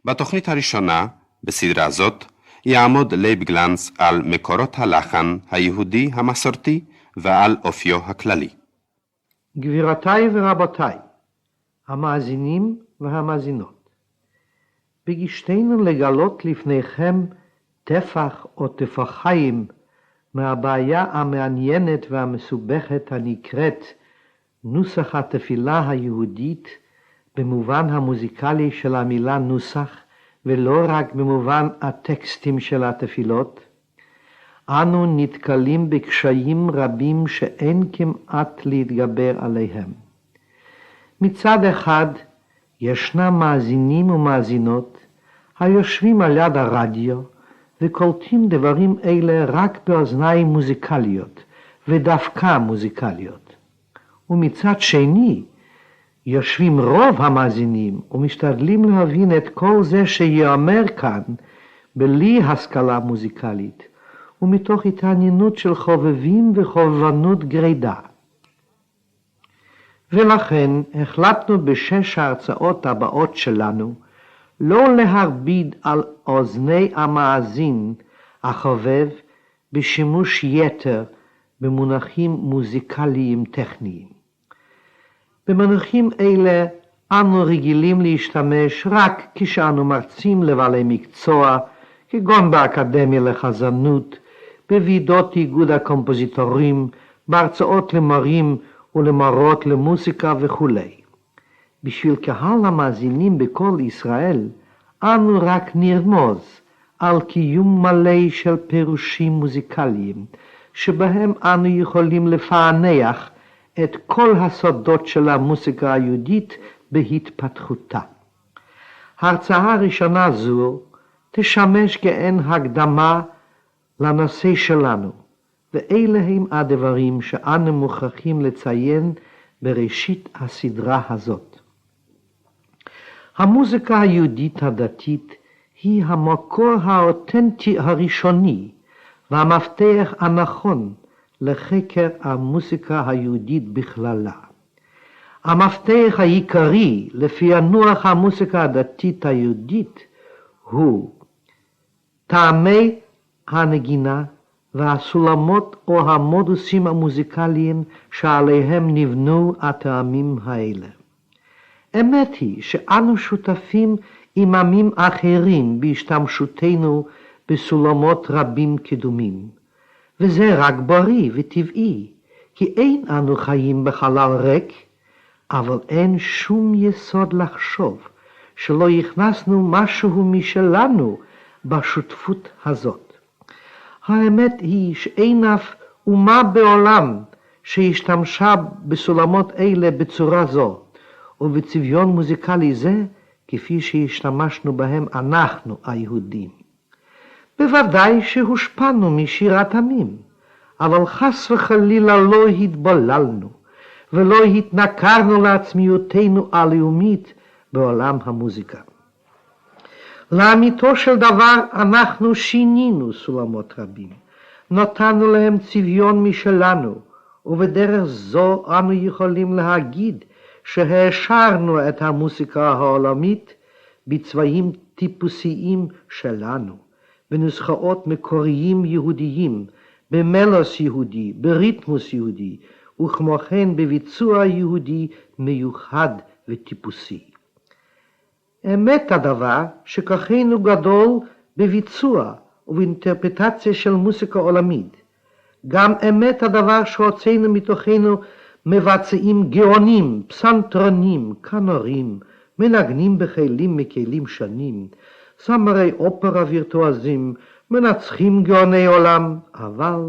בתוכנית הראשונה, בסדרה זאת, יעמוד לייב גלנץ על מקורות הלחן היהודי המסורתי ועל אופיו הכללי. גבירותיי ורבותיי, המאזינים והמאזינות, בגישתנו לגלות לפניכם טפח או טפחיים מהבעיה המעניינת והמסובכת הנקראת נוסח התפילה היהודית במובן המוזיקלי של המילה נוסח, ולא רק במובן הטקסטים של התפילות, אנו נתקלים בקשיים רבים שאין כמעט להתגבר עליהם. מצד אחד, ישנם מאזינים ומאזינות היושבים על יד הרדיו וקולטים דברים אלה רק באוזניים מוזיקליות ודווקא מוזיקליות. ומצד שני, יושבים רוב המאזינים ומשתדלים להבין את כל זה שיאמר כאן בלי השכלה מוזיקלית ומתוך התעניינות של חובבים וחובבנות גרידא. ולכן החלטנו בשש ההרצאות הבאות שלנו לא להרביד על אוזני המאזין החובב בשימוש יתר במונחים מוזיקליים טכניים. במונחים אלה אנו רגילים להשתמש רק כשאנו מרצים לבעלי מקצוע, כגון באקדמיה לחזנות, בוועידות איגוד הקומפוזיטורים, בהרצאות למורים ולמורות למוסיקה וכו'. בשביל קהל המאזינים בכל ישראל, אנו רק נרמוז על קיום מלא של פירושים מוזיקליים, שבהם אנו יכולים לפענח את כל הסודות של המוסיקה היהודית בהתפתחותה. ההרצאה הראשונה זו תשמש כאין הקדמה לנושא שלנו, ואלה הם הדברים שאנו מוכרחים לציין בראשית הסדרה הזאת. המוזיקה היהודית הדתית היא המקור האותנטי הראשוני והמפתח הנכון לחקר המוזיקה היהודית בכללה. המפתח העיקרי לפי הנוח המוזיקה הדתית היהודית הוא טעמי הנגינה והסולמות או המודוסים המוזיקליים שעליהם נבנו הטעמים האלה. אמת היא שאנו שותפים עם עמים אחרים בהשתמשותנו בסולמות רבים קדומים, וזה רק בריא וטבעי, כי אין אנו חיים בחלל ריק, אבל אין שום יסוד לחשוב שלא הכנסנו משהו משלנו בשותפות הזאת. האמת היא שאין אף אומה בעולם שהשתמשה בסולמות אלה בצורה זו, ובצביון מוזיקלי זה, כפי שהשתמשנו בהם אנחנו היהודים. בוודאי שהושפענו משירת עמים, אבל חס וחלילה לא התבוללנו, ולא התנכרנו לעצמיותנו הלאומית בעולם המוזיקה. לאמיתו של דבר אנחנו שינינו סולמות רבים, נתנו להם צביון משלנו, ובדרך זו אנו יכולים להגיד שהשארנו את המוזיקה העולמית בצבעים טיפוסיים שלנו, בנוסחאות מקוריים יהודיים, במלוס יהודי, בריתמוס יהודי, וכמו כן בביצוע יהודי מיוחד וטיפוסי. אמת הדבר שכוחנו גדול בביצוע ובאינטרפטציה של מוזיקה עולמית. גם אמת הדבר שהוצאנו מתוכנו מבצעים גאונים, פסנתרנים, כנרים, מנגנים בכלים מכלים שונים, זמרי אופרה וירטואזים, מנצחים גאוני עולם, אבל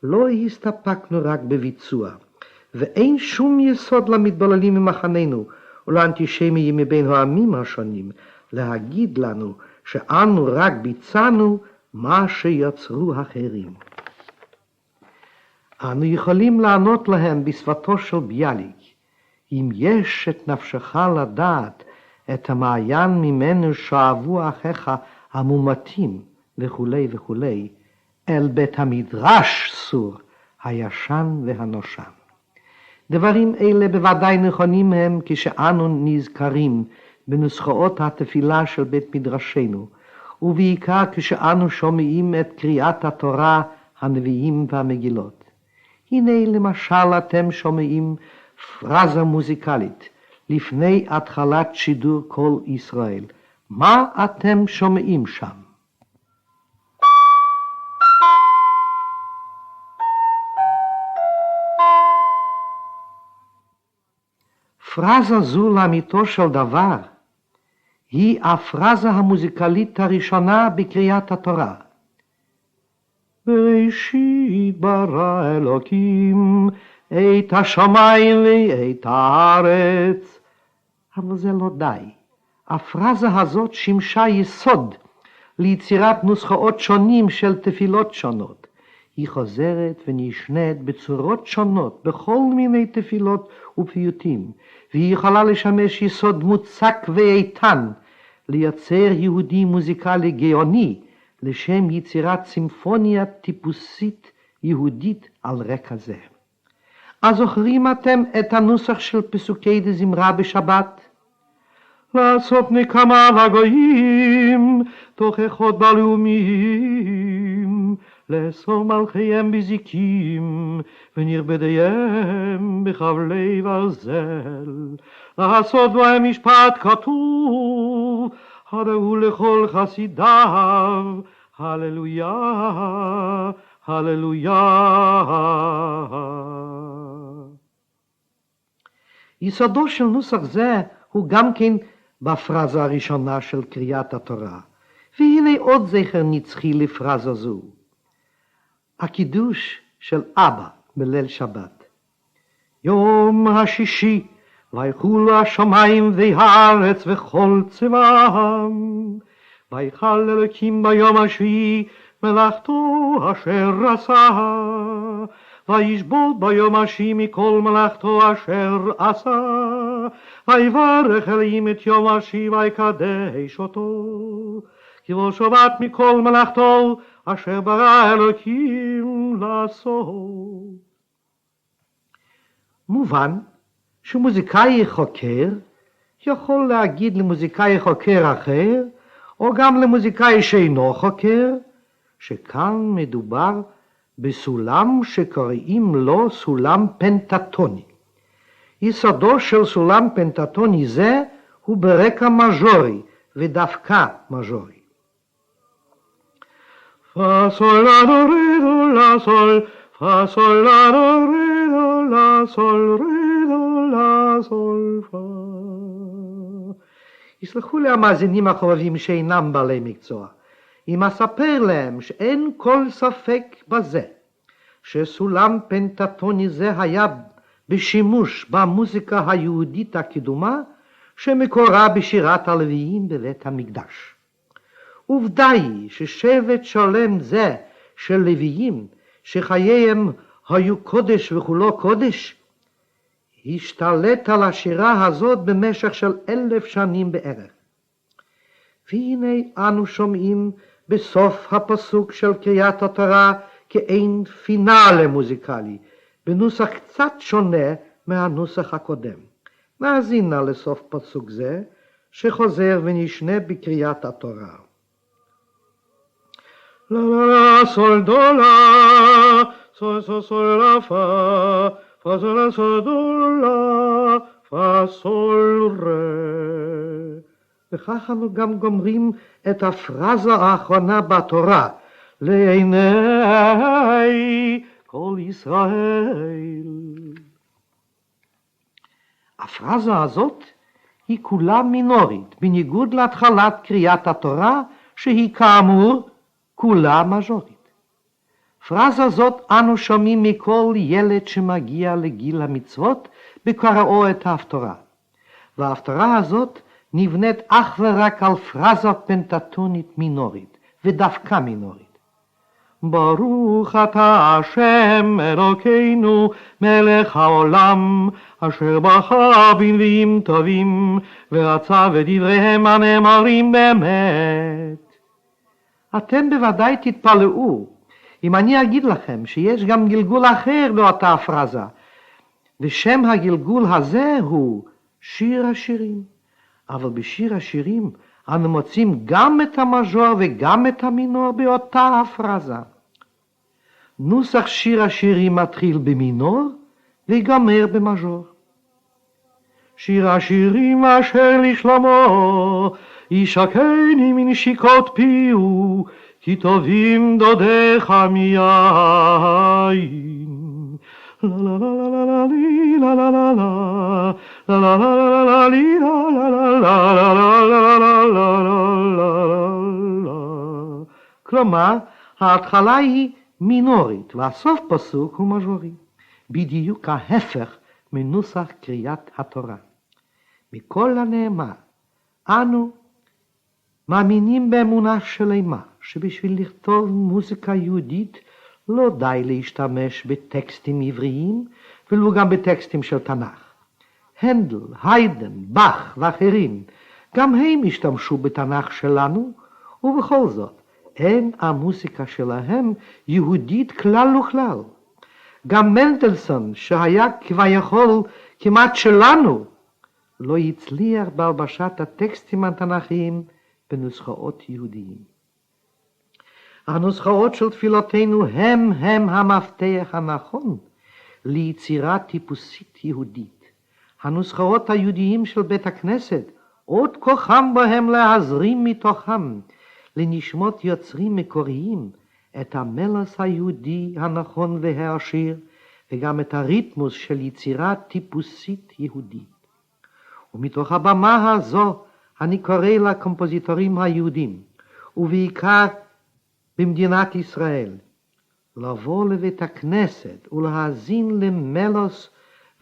לא הסתפקנו רק בביצוע, ואין שום יסוד למתבוללים ממחננו ולאנטישמיים מבין העמים השונים להגיד לנו שאנו רק ביצענו מה שיצרו אחרים. אנו יכולים לענות להם בשפתו של ביאליק, אם יש את נפשך לדעת את המעיין ממנו שאבו אחיך המומתים וכו' וכו', אל בית המדרש סור הישן והנושן. דברים אלה בוודאי נכונים הם כשאנו נזכרים בנוסחאות התפילה של בית מדרשנו, ובעיקר כשאנו שומעים את קריאת התורה, הנביאים והמגילות. הנה למשל אתם שומעים פרזה מוזיקלית לפני התחלת שידור כל ישראל. מה אתם שומעים שם? פרזה זו לאמיתו של דבר היא הפרזה המוזיקלית הראשונה בקריאת התורה. בראשית ברא אלוקים את השמיים ואת הארץ. אבל זה לא די. הפרזה הזאת שימשה יסוד ליצירת נוסחאות שונים של תפילות שונות. היא חוזרת ונשנית בצורות שונות בכל מיני תפילות ופיוטים, והיא יכולה לשמש יסוד מוצק ואיתן לייצר יהודי מוזיקלי גאוני לשם יצירת סימפוניה טיפוסית יהודית על רקע זה. אז זוכרים אתם את הנוסח של פסוקי דזמרה בשבת? לעשות נקמה לגויים, תוכחות בלאומים, לאסור מלכיהם בזיקים, ונרבדיהם בחבלי ברזל, לעשות בהם משפט כתוב, הראו לכל חסידיו, הללויה, הללויה. יסודו של נוסח זה הוא גם כן בפרזה הראשונה של קריאת התורה. והנה עוד זכר נצחי לפרזה זו. הקידוש של אבא בליל שבת. יום השישי ויחולו השמיים והארץ וכל צבאם. ויחל אלוקים ביום השביעי מלאכתו אשר עשה. וישבות ביום השביעי מכל מלאכתו אשר עשה. ויברך אלוהים את יום השביעי ויקדש אותו. כי בו שבת מכל מלאכתו אשר ברא אלוקים לעשות. מובן שמוזיקאי חוקר יכול להגיד למוזיקאי חוקר אחר, או גם למוזיקאי שאינו חוקר, שכאן מדובר בסולם שקוראים לו סולם פנטטוני. יסודו של סולם פנטטוני זה הוא ברקע מז'ורי ודווקא מז'ורי. Fa sol la do re do la sol, fa sol la do re do la sol, re do la sol fa. יסלחו לי המאזינים החובבים שאינם בעלי מקצוע, אם אספר להם שאין כל ספק בזה, שסולם פנטטוני זה היה בשימוש במוזיקה היהודית הקדומה, שמקורה בשירת הלוויים בבית המקדש. עובדה היא ששבט שלם זה של לוויים, שחייהם היו קודש וכולו קודש, השתלט על השירה הזאת במשך של 1000 שנים בערך. והנה אנו שומעים בסוף הפסוק של קריאת התורה כאין פינאלה מוזיקלי, בנוסח קצת שונה מהנוסח הקודם. נאזין נא לסוף פסוק זה, שחוזר ונשנה בקריאת התורה. La la la sol do la sol sol sol la fa fa sol la sol do la fa sol re. וכך אנו גם גומרים את הפרזה האחרונה בתורה, לעיני כל ישראל. הפרזה הזאת היא כולה מינורית, בניגוד להתחלת קריאת התורה, שהיא כאמור כולה מז'ורית. פרזה זאת אנו שומעים מכל ילד שמגיע לגיל המצוות בקוראו את ההפטרה. וההפטרה הזאת נבנית אך ורק על פרזה פנטטונית מינורית, ודווקא מינורית. ברוך אתה השם אלוקינו מלך העולם, אשר בחר בנביאים טובים, ורצה ודבריהם הנאמרים באמת. אתם בוודאי תתפלאו אם אני אגיד לכם שיש גם גלגול אחר לאותה הפרזה, ושם הגלגול הזה הוא שיר השירים. אבל בשיר השירים אנו מוצאים גם את המז'ור וגם את המינור באותה הפרזה. נוסח שיר השירים מתחיל במינור ויגמר במז'ור. שיר השירים אשר לשלמה, ישקני מנשיקות פיהו, כי טובים דודיך מיין. La la la la la la la la la la la la la. כלומר, ההתחלה היא מינורית והסוף פסוק הוא מז'ורי, בדיוק ההפך מנוסח קריאת התורה. מכל הנאמר, אנו מאמינים באמונה שלמה שבשביל לכתוב מוזיקה יהודית לא די להשתמש בטקסטים עבריים ולא גם בטקסטים של תנ"ך. הנדל, היידן, באך ואחרים גם הם השתמשו בתנ"ך שלנו, ובכל זאת אין המוזיקה שלהם יהודית כלל וכלל. גם מנדלסון שהיה כביכול כמעט שלנו לא הצליח בהלבשת הטקסטים התנ"כיים בנוסחאות יהודיים. הנוסחאות של תפילותינו הם המפתח הנכון ליצירה טיפוסית יהודית. הנוסחאות היהודיים של בית הכנסת עוד כוחם בהם להזרים מתוכם לנשמות יוצרים מקוריים את המלס היהודי הנכון והעשיר וגם את הריתמוס של יצירה טיפוסית יהודית. ומתוך הבמה הזו אני קורא לקומפוזיטורים היהודים ובעיקר במדינת ישראל לבוא לבית הכנסת ולהאזין למלוס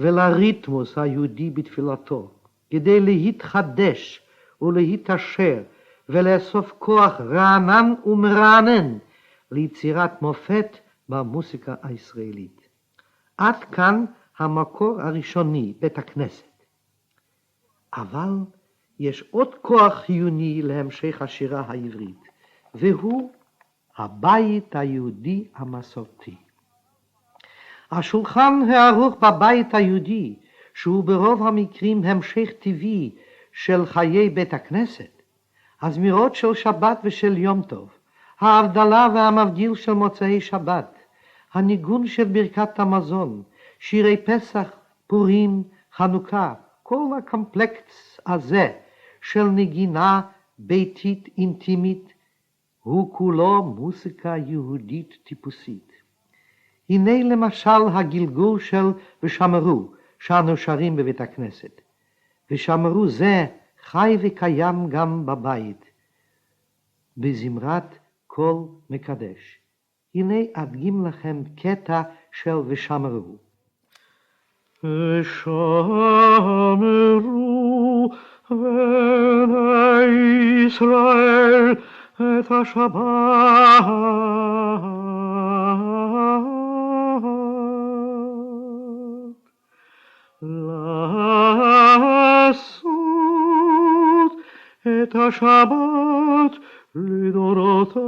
ולריתמוס היהודי בתפילתו כדי להתחדש ולהתעשר ולאסוף כוח רענן ומרענן ליצירת מופת במוסיקה הישראלית. עד כאן המקור הראשוני, בית הכנסת. אבל יש עוד כוח חיוני להמשך השירה העברית, והוא הבית היהודי המסורתי. השולחן הערוך בבית היהודי, שהוא ברוב המקרים המשך טבעי של חיי בית הכנסת, הזמירות של שבת ושל יום טוב, ההבדלה והמבדיל של מוצאי שבת, הניגון של ברכת המזון, שירי פסח, פורים, חנוכה, כל הקומפלקס הזה של נגינה ביתית אינטימית, הוא כולו מוסיקה יהודית טיפוסית. הנה למשל הגלגול של ושמרו שאנו שרים בבית הכנסת. ושמרו זה חי וקיים גם בבית, בזמרת כל מקדש. הנה אדגים לכם קטע של ושמרו. ושמרו בני ישראל את השבת לעשות את השבת לדורותם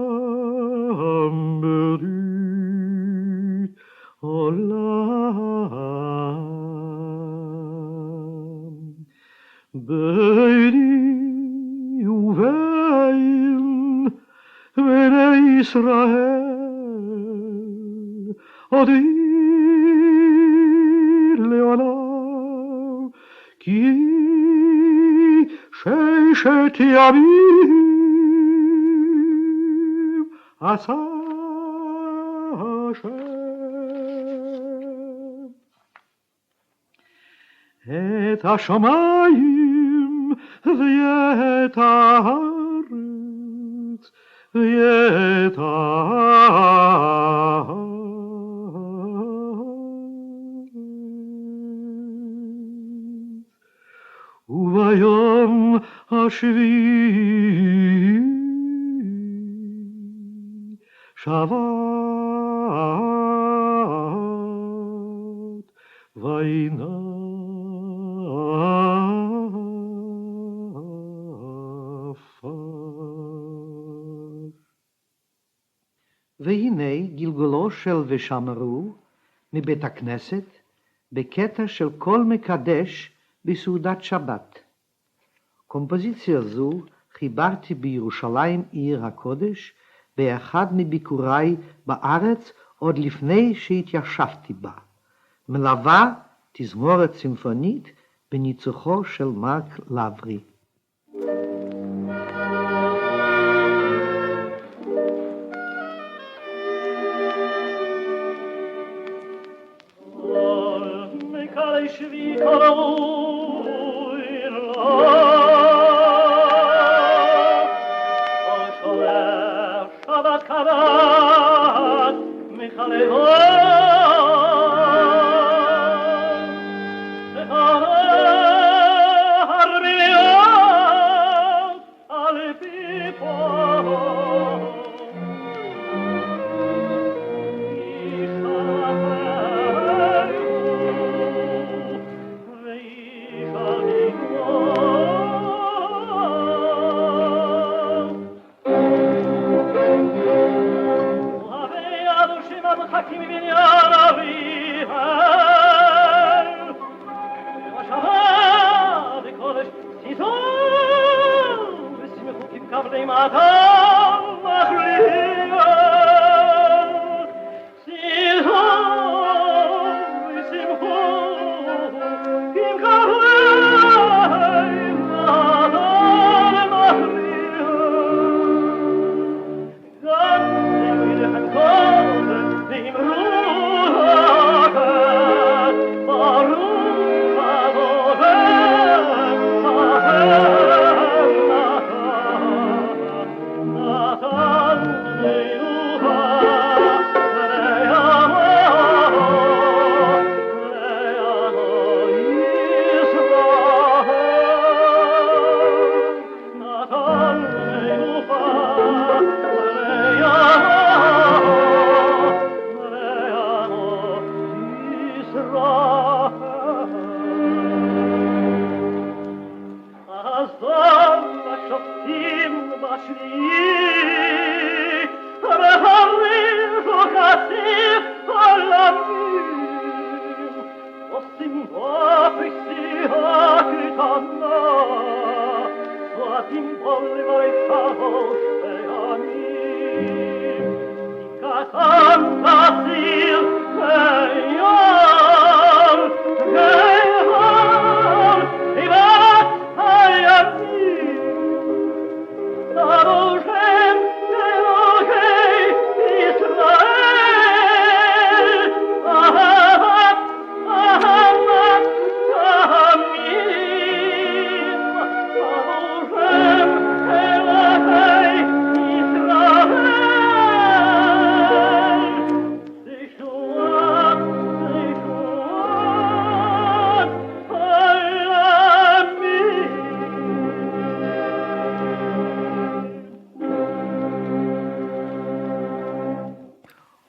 ברית עולם. ביני ובין בני ישראל עודי לעולם, כי ששת ימים עשה השם את השמיים ואת הארץ ואת הארץ, וביום השביעי שבת וינפש. והנה גלגולו של ושמרו מבית הכנסת בקטע של כל מקדש בסעודת שבת. קומפוזיציה זו חיברתי בירושלים עיר הקודש באחד מביקוריי בארץ עוד לפני שהתיישבתי בה. מלווה תזמורת סימפונית בניצוחו של מרק לברי.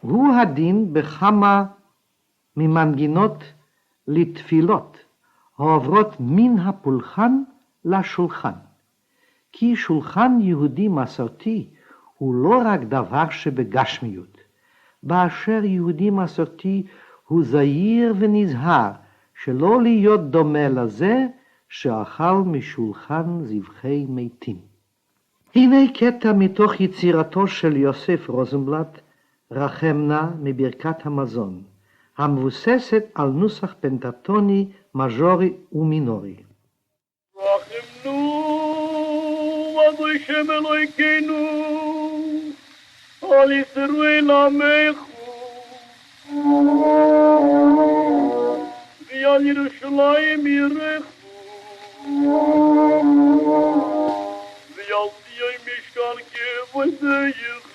הוא הדין בכמה ממנגינות לתפילות העוברות מן הפולחן לשולחן. כי שולחן יהודי מסורתי הוא לא רק דבר שבגשמיות. באשר יהודי מסורתי הוא זהיר ונזהר שלא להיות דומה לזה שאכל משולחן זבחי מתים. הנה קטע מתוך יצירתו של יוסף רוזנבלט, רחם נא מברכת המזון, המבוססת על נוסח פנטטוני, מז'ורי ומינורי. רחמנו, אדוני שם אלוהינו, על ישראל עמך, ועל ירושלים עירך, ועל ציון משכן כבודך.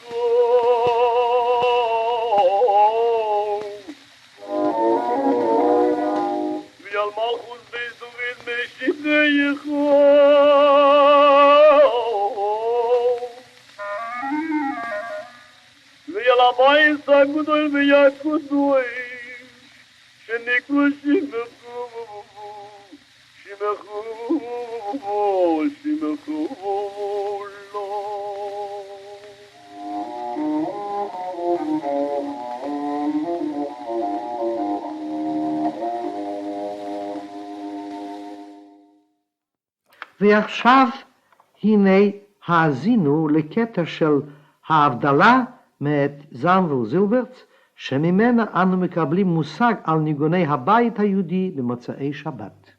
ועל מלכות בית דוד משפטך. ועל הבית הגדול והקדוש שנקרא שמך לו. ועכשיו הנה האזינו לקטע של ההבדלה מאת זמבל זילברט, שממנה אנו מקבלים מושג על ניגוני הבית היהודי במוצאי שבת.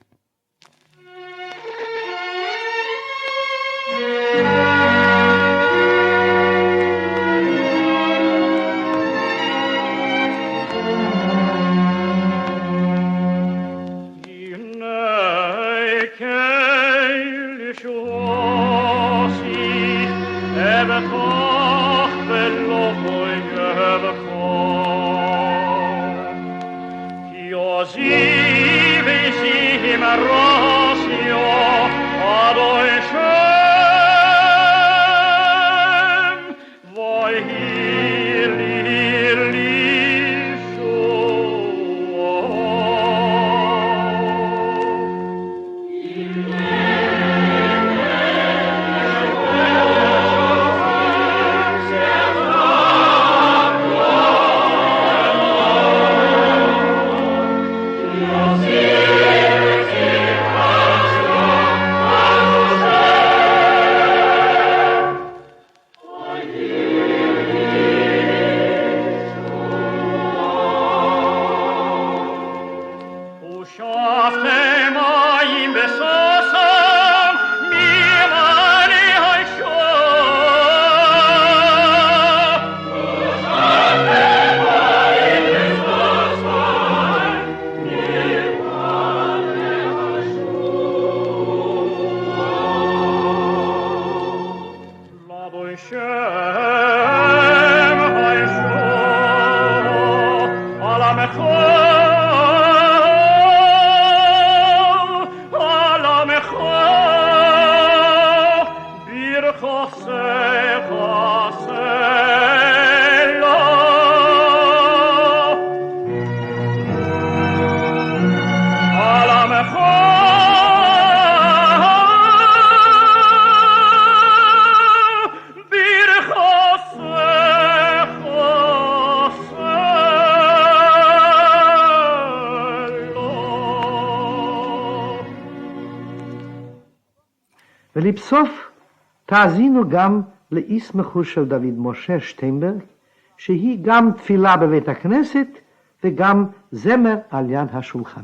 ולבסוף תאזינו גם לאיסמכו של דוד משה שטיינברג, שהיא גם תפילה בבית הכנסת וגם זמר על יד השולחן.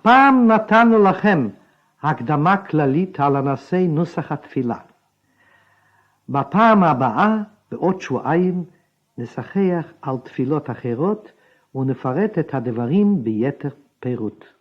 הפעם נתנו לכם הקדמה כללית על הנושא נוסח התפילה. בפעם הבאה, בעוד שבועיים, נשחח על תפילות אחרות ונפרט את הדברים ביתר פירוט.